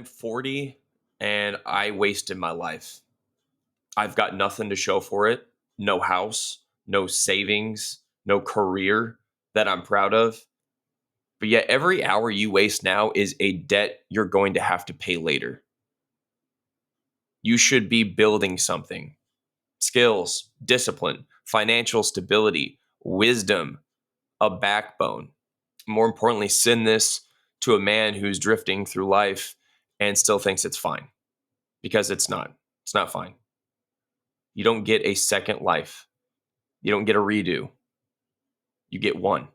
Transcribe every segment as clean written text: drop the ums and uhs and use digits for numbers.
I'm 40 and I wasted my life. I've got nothing to show for it. No house, no savings, no career that I'm proud of. But yet, every hour you waste now is a debt you're going to have to pay later. You should be building something: skills, discipline, financial stability, wisdom, a backbone. More importantly, send this to a man who's drifting through life and still thinks it's fine, because it's not. It's not fine. You don't get a second life. You don't get a redo. You get one.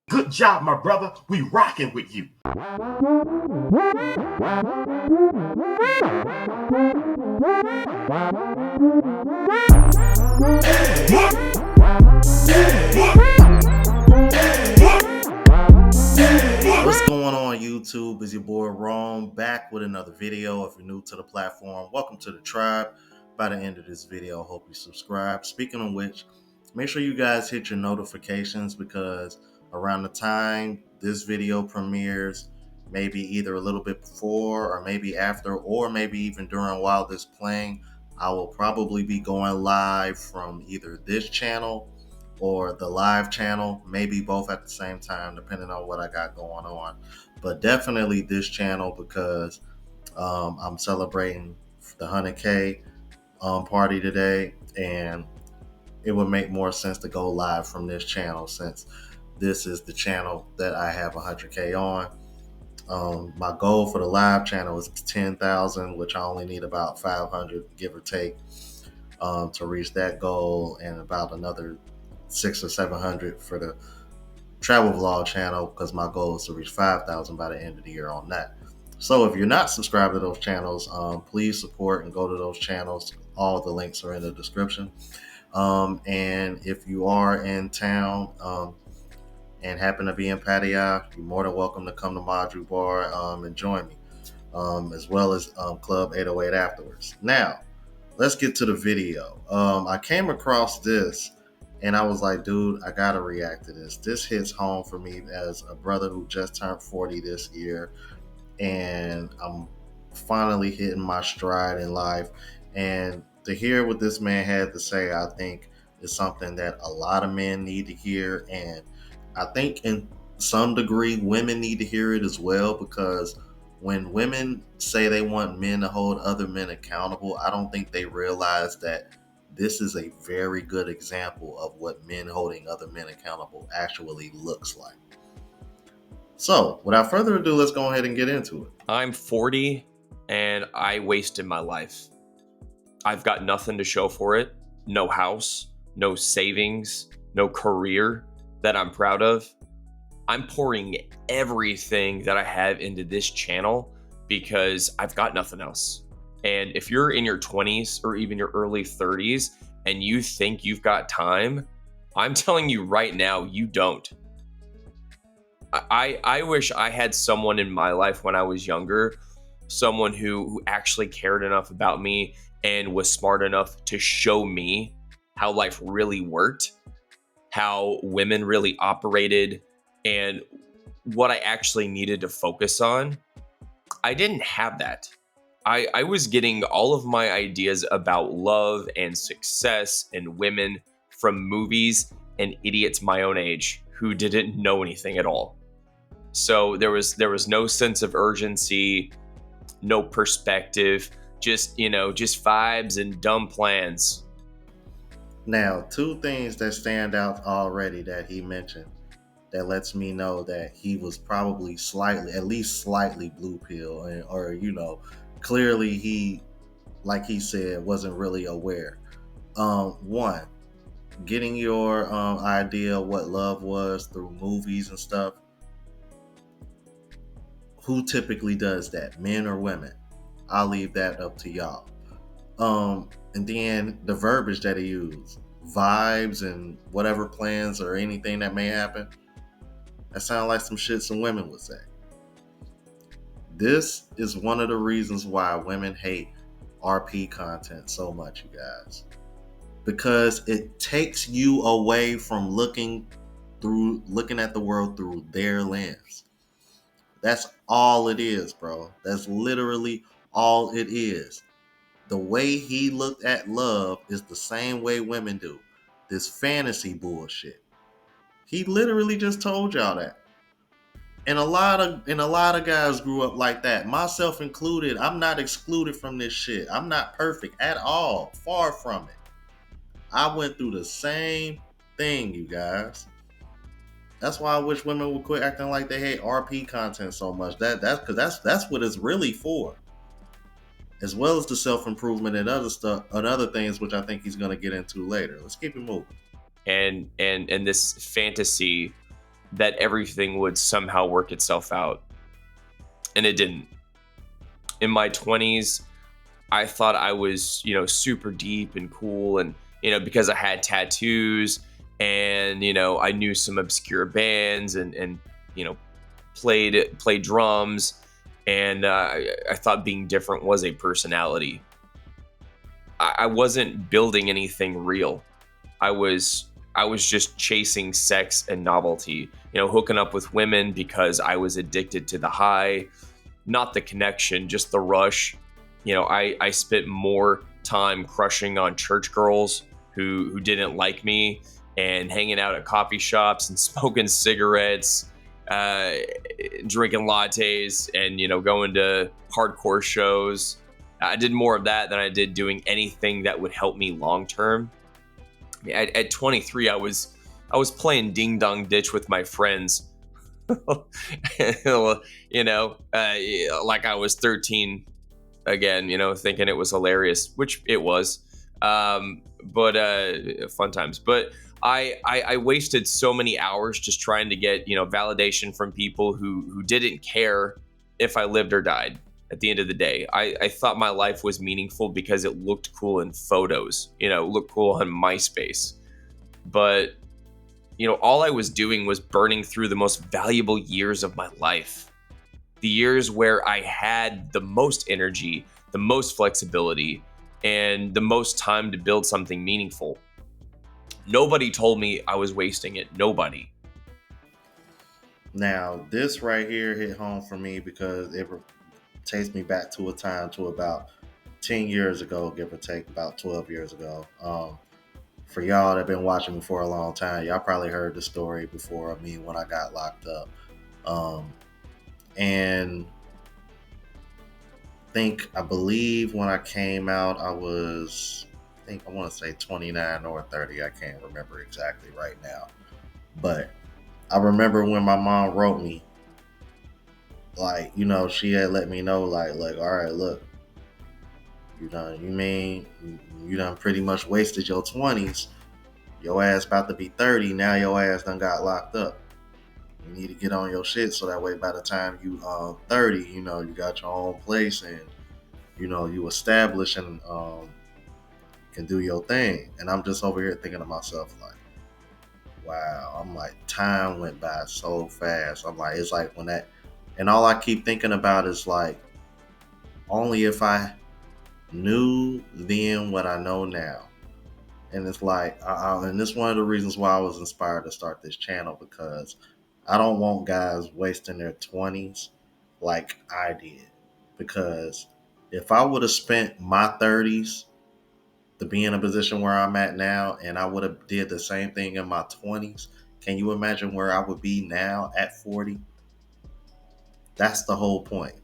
Good job, my brother. We rocking with you. What's going on, YouTube? Is your boy Rome back with another video. If you're new to the platform, welcome to the tribe. By the end of this video, I hope you subscribe. Speaking of which, make sure you guys hit your notifications, because around the time this video premieres, maybe either a little bit before or maybe after, or maybe even during while this playing, I will probably be going live from either this channel or the live channel, maybe both at the same time, depending on what I got going on. But definitely this channel, because I'm celebrating the 100K party today, and it would make more sense to go live from this channel, since this is the channel that I have 100K on. My goal for the live channel is 10,000, which I only need about 500, give or take, to reach that goal, and about another 600 or 700 for the travel vlog channel, because my goal is to reach 5,000 by the end of the year on that. So if you're not subscribed to those channels, please support and go to those channels. All the links are in the description. And if you are in town and happen to be in Pattaya, you're more than welcome to come to Madru Bar and join me, as well as Club 808 afterwards. Now, let's get to the video. I came across this and I was like, dude, I gotta react to this. This hits home for me as a brother who just turned 40 this year, and I'm finally hitting my stride in life. And to hear what this man had to say, I think is something that a lot of men need to hear. And I think in some degree, women need to hear it as well, because when women say they want men to hold other men accountable, I don't think they realize that this is a very good example of what men holding other men accountable actually looks like. So, without further ado, let's go ahead and get into it. I'm 40 and I wasted my life. I've got nothing to show for it. No house, no savings, no career that I'm proud of. I'm pouring everything that I have into this channel because I've got nothing else. And if you're in your 20s or even your early 30s and you think you've got time, I'm telling you right now, you don't. I wish I had someone in my life when I was younger, someone who actually cared enough about me and was smart enough to show me how life really worked, how women really operated, and what I actually needed to focus on. I didn't have that. I was getting all of my ideas about love and success and women from movies and idiots my own age who didn't know anything at all. So there was no sense of urgency, no perspective, just vibes and dumb plans. Now, two things that stand out already that he mentioned that lets me know that he was probably at least slightly blue pill, or clearly he, like he said, wasn't really aware. One, getting your idea of what love was through movies and stuff. Who typically does that, men or women? I'll leave that up to y'all. And then the verbiage that he used, vibes and whatever plans or anything that may happen, that sounds like some shit some women would say. This is one of the reasons why women hate RP content so much, you guys. Because it takes you away from looking at the world through their lens. That's all it is, bro. That's literally all it is. The way he looked at love is the same way women do. This fantasy bullshit. He literally just told y'all that. And a lot of guys grew up like that, myself included. I'm not excluded from this shit. I'm not perfect at all. Far from it. I went through the same thing, you guys. That's why I wish women would quit acting like they hate RP content so much. That's because that's what it's really for. As well as the self improvement and other stuff and other things, which I think he's gonna get into later. Let's keep it moving. And this fantasy that everything would somehow work itself out, and it didn't. In my 20s, I thought I was, super deep and cool, and because I had tattoos, and I knew some obscure bands, and you know played drums, and I thought being different was a personality. I wasn't building anything real. I was just chasing sex and novelty, hooking up with women because I was addicted to the high, not the connection, just the rush. I spent more time crushing on church girls who didn't like me, and hanging out at coffee shops and smoking cigarettes, uh, drinking lattes, and going to hardcore shows. I did more of that than I did doing anything that would help me long term. At 23, I was playing ding dong ditch with my friends, like I was 13 again, thinking it was hilarious, which it was. But fun times. But I wasted so many hours just trying to get validation from people who didn't care if I lived or died. At the end of the day, I thought my life was meaningful because it looked cool in photos, looked cool on MySpace. But all I was doing was burning through the most valuable years of my life. The years where I had the most energy, the most flexibility, and the most time to build something meaningful. Nobody told me I was wasting it. Nobody. Now, this right here hit home for me because it takes me back to a time to about 10 years ago, give or take, about 12 years ago. For y'all that have been watching me for a long time, y'all probably heard the story before of me when I got locked up. And I believe when I came out, I want to say 29 or 30. I can't remember exactly right now. But I remember when my mom wrote me, like, she had let me know, like, all right, look, you done pretty much wasted your 20s. Your ass about to be 30. Now your ass done got locked up. You need to get on your shit so that way by the time you 30, you got your own place, and you establish and can do your thing. And I'm just over here thinking to myself, like, wow. I'm like, time went by so fast. I'm like, it's like when that, and all I keep thinking about is like, only if I knew then what I know now. And it's like, and this is one of the reasons why I was inspired to start this channel, because I don't want guys wasting their 20s like I did. Because if I would have spent my 30s to be in a position where I'm at now, and I would have did the same thing in my 20s, can you imagine where I would be now at 40? That's the whole point.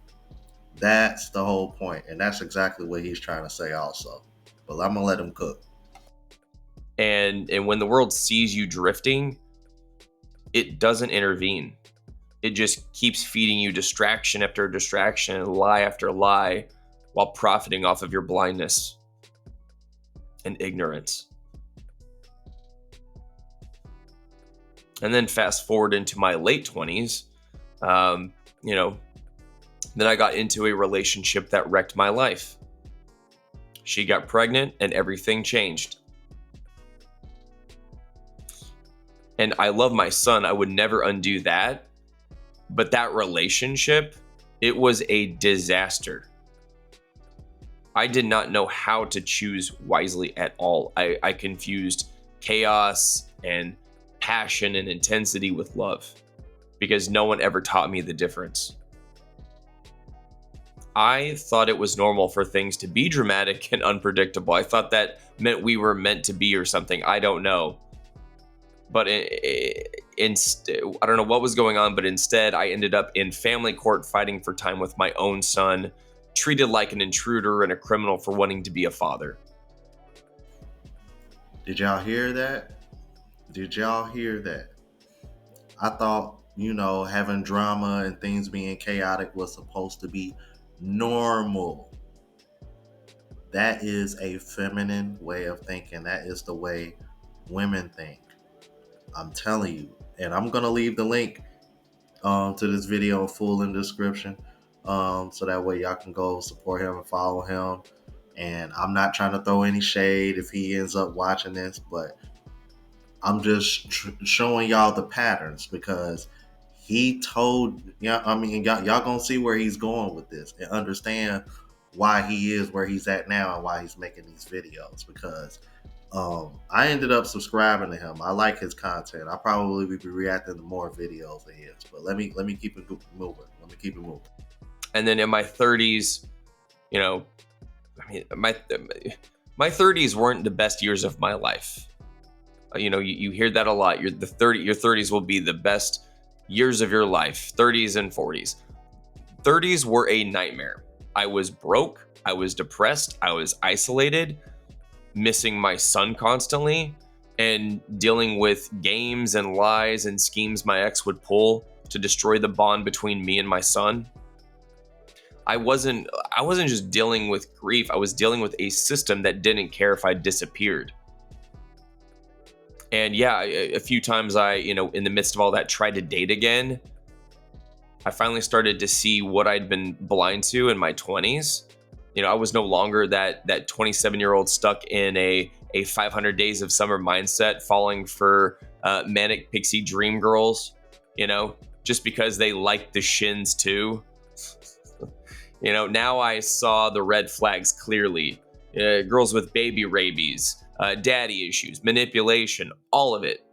That's the whole point. And that's exactly what he's trying to say also. But I'm going to let him cook. And when the world sees you drifting, it doesn't intervene. It just keeps feeding you distraction after distraction, lie after lie, while profiting off of your blindness and ignorance. And then fast forward into my late 20s, then I got into a relationship that wrecked my life. She got pregnant and everything changed. And I love my son. I would never undo that. But that relationship, it was a disaster. I did not know how to choose wisely at all. I confused chaos and passion and intensity with love, because no one ever taught me the difference. I thought it was normal for things to be dramatic and unpredictable. I thought that meant we were meant to be or something. I don't know. But I don't know what was going on, but instead I ended up in family court fighting for time with my own son, treated like an intruder and a criminal for wanting to be a father. Did y'all hear that? Did y'all hear that? I thought, having drama and things being chaotic was supposed to be normal. That is a feminine way of thinking. That is the way women think. I'm telling you. And I'm going to leave the link to this video full in the description, so that way y'all can go support him and follow him. And I'm not trying to throw any shade if he ends up watching this, but I'm just showing y'all the patterns, because he told, y'all gonna see where he's going with this and understand why he is where he's at now and why he's making these videos. Because I ended up subscribing to him. I like his content. I probably will be reacting to more videos of his. But let me keep it moving. Let me keep it moving. And then in my 30s, you know, I mean, my 30s weren't the best years of my life. You hear that a lot. Your 30s will be the best years of your life. 30s and 40s. 30s were a nightmare. I was broke. I was depressed. I was isolated, missing my son constantly, and dealing with games and lies and schemes my ex would pull to destroy the bond between me and my son. I wasn't just dealing with grief. I was dealing with a system that didn't care if I disappeared. And yeah, a few times in the midst of all that, tried to date again. I finally started to see what I'd been blind to in my 20s. I was no longer that 27-year-old stuck in a 500 days of summer mindset, falling for manic pixie dream girls, just because they liked the shins too. Now I saw the red flags clearly. Girls with baby rabies, daddy issues, manipulation, all of it.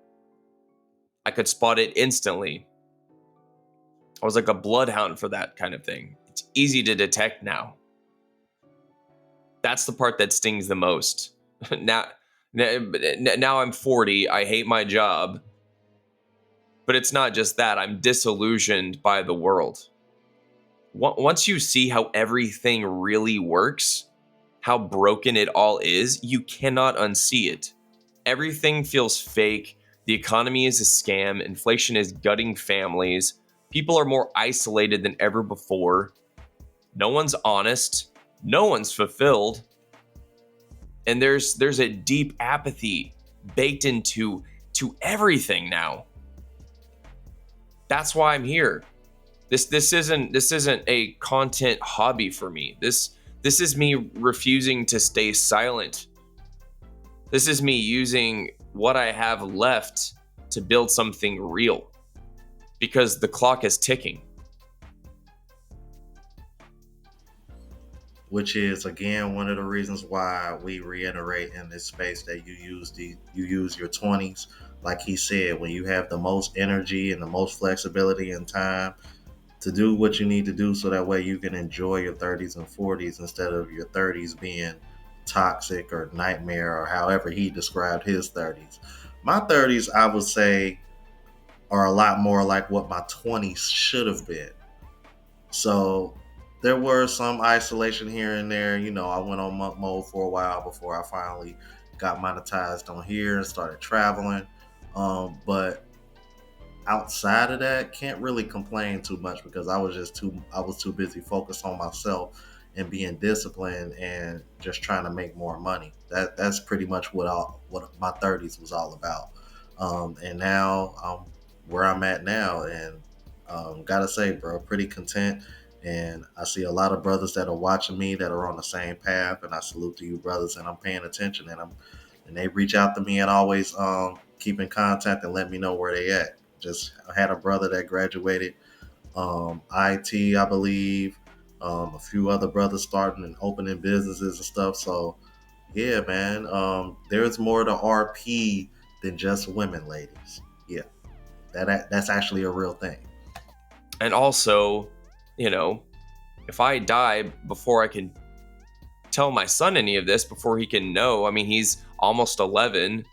I could spot it instantly. I was like a bloodhound for that kind of thing. It's easy to detect now. That's the part that stings the most. Now I'm 40. I hate my job. But it's not just that. I'm disillusioned by the world. Once you see how everything really works, how broken it all is, you cannot unsee it. Everything feels fake. The economy is a scam. Inflation is gutting families. People are more isolated than ever before. No one's honest. No one's fulfilled. And there's a deep apathy baked into everything now. That's why I'm here. This isn't a content hobby for me. This is me refusing to stay silent. This is me using what I have left to build something real, because the clock is ticking. Which is, again, one of the reasons why we reiterate in this space that you use your 20s. Like he said, when you have the most energy and the most flexibility and time to do what you need to do, so that way you can enjoy your 30s and 40s instead of your 30s being toxic or nightmare, or however he described his 30s. My 30s, I would say, are a lot more like what my 20s should have been. So there were some isolation here and there. I went on monk mode for a while before I finally got monetized on here and started traveling. But outside of that, can't really complain too much, because I was too busy focused on myself and being disciplined and just trying to make more money. That's pretty much what my 30s was all about. And now I'm where I'm at now, and gotta say, bro, pretty content. And I see a lot of brothers that are watching me that are on the same path, and I salute to you, brothers, and I'm paying attention, and they reach out to me and always keep in contact and let me know where they at. Just had a brother that graduated IT, I believe. A few other brothers starting and opening businesses and stuff. So yeah, man, there's more to RP than just women, ladies. Yeah, that's actually a real thing. And also, If I die before I can tell my son any of this, before he can know, I mean, he's almost 11,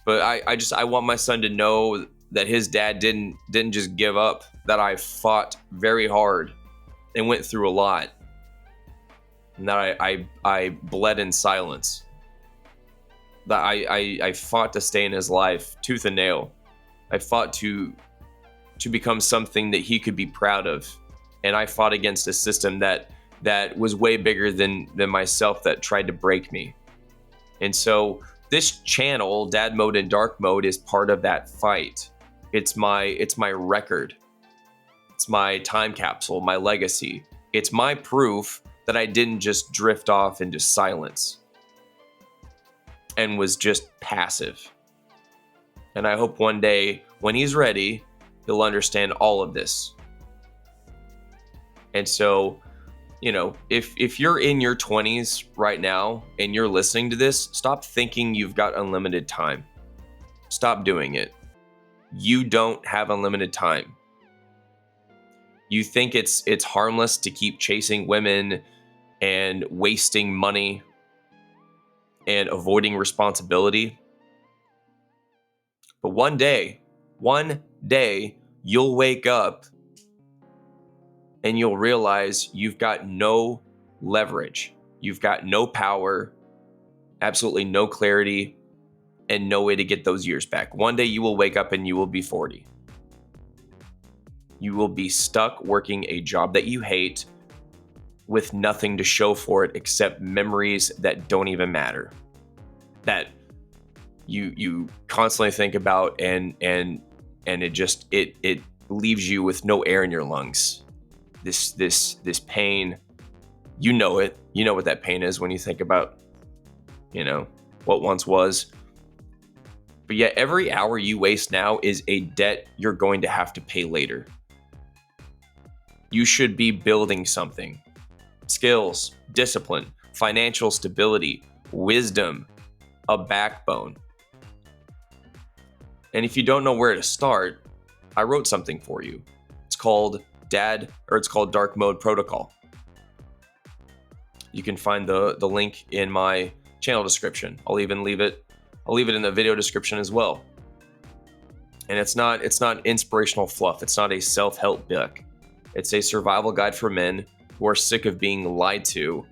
but I want my son to know that his dad didn't just give up, that I fought very hard and went through a lot, and that I bled in silence, that I fought to stay in his life tooth and nail. I fought to become something that he could be proud of, and I fought against a system that was way bigger than myself, that tried to break me. And so this channel, Dad Mode and Dark Mode, is part of that fight. It's my record. It's my time capsule, my legacy. It's my proof that I didn't just drift off into silence and was just passive. And I hope one day, when he's ready, he'll understand all of this. And so, you know, if you're in your 20s right now and you're listening to this, stop thinking you've got unlimited time. Stop doing it. You don't have unlimited time. You think it's harmless to keep chasing women and wasting money and avoiding responsibility. But one day, you'll wake up and you'll realize you've got no leverage. You've got no power, absolutely no clarity, and no way to get those years back. One day you will wake up and you will be 40. You will be stuck working a job that you hate with nothing to show for it except memories that don't even matter, that you constantly think about, and it just it leaves you with no air in your lungs. This pain, you know it. You know what that pain is when you think about, you know, what once was. But yet every hour you waste now is a debt you're going to have to pay later. You should be building something. Skills, discipline, financial stability, wisdom, a backbone. And if you don't know where to start, I wrote something for you. It's called Dark Mode Protocol. You can find the link in my channel description. I'll leave it in the video description as well. And it's not inspirational fluff. It's not a self-help book. It's a survival guide for men who are sick of being lied to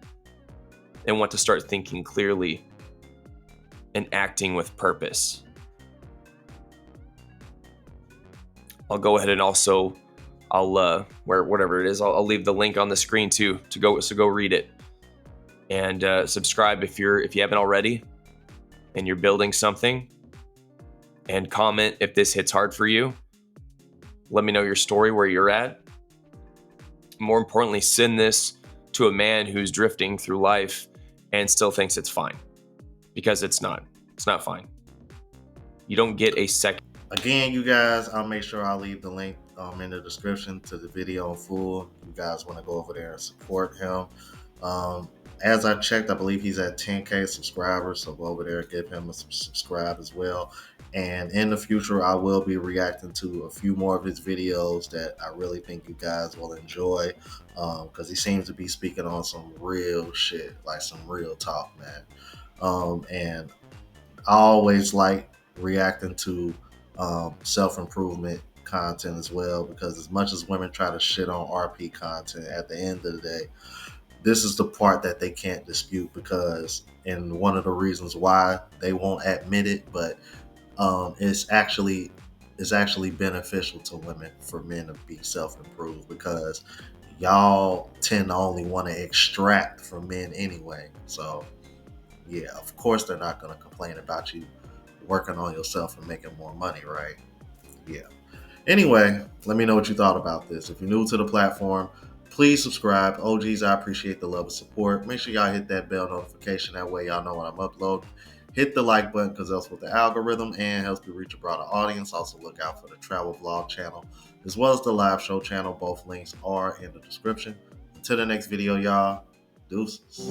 and want to start thinking clearly and acting with purpose. I'll go ahead and also whatever it is, I'll leave the link on the screen too, so go read it. And subscribe if you haven't already and you're building something, and comment if this hits hard for you. Let me know your story, where you're at. More importantly, send this to a man who's drifting through life and still thinks it's fine, because it's not fine. You don't get a second. Again, you guys, I'll make sure I'll leave the link in the description to the video in full. You guys want to go over there and support him. As I checked, I believe he's at 10K subscribers, so go over there and give him a subscribe as well. And in the future, I will be reacting to a few more of his videos that I really think you guys will enjoy, because he seems to be speaking on some real shit, like some real talk, man. And I always like reacting to self-improvement content as well, because as much as women try to shit on RP content, at the end of the day, this is the part that they can't dispute, because, and one of the reasons why they won't admit it, but it's actually beneficial to women for men to be self-improved, because y'all tend to only want to extract from men anyway. So yeah, of course they're not going to complain about you working on yourself and making more money, right? Yeah. Anyway, let me know what you thought about this. If you're new to the platform, please subscribe. OGs, I appreciate the love and support. Make sure y'all hit that bell notification. That way y'all know when I'm uploading. Hit the like button, because that's with the algorithm and helps me reach a broader audience. Also look out for the travel vlog channel as well as the live show channel. Both links are in the description. Until the next video, y'all. Deuces.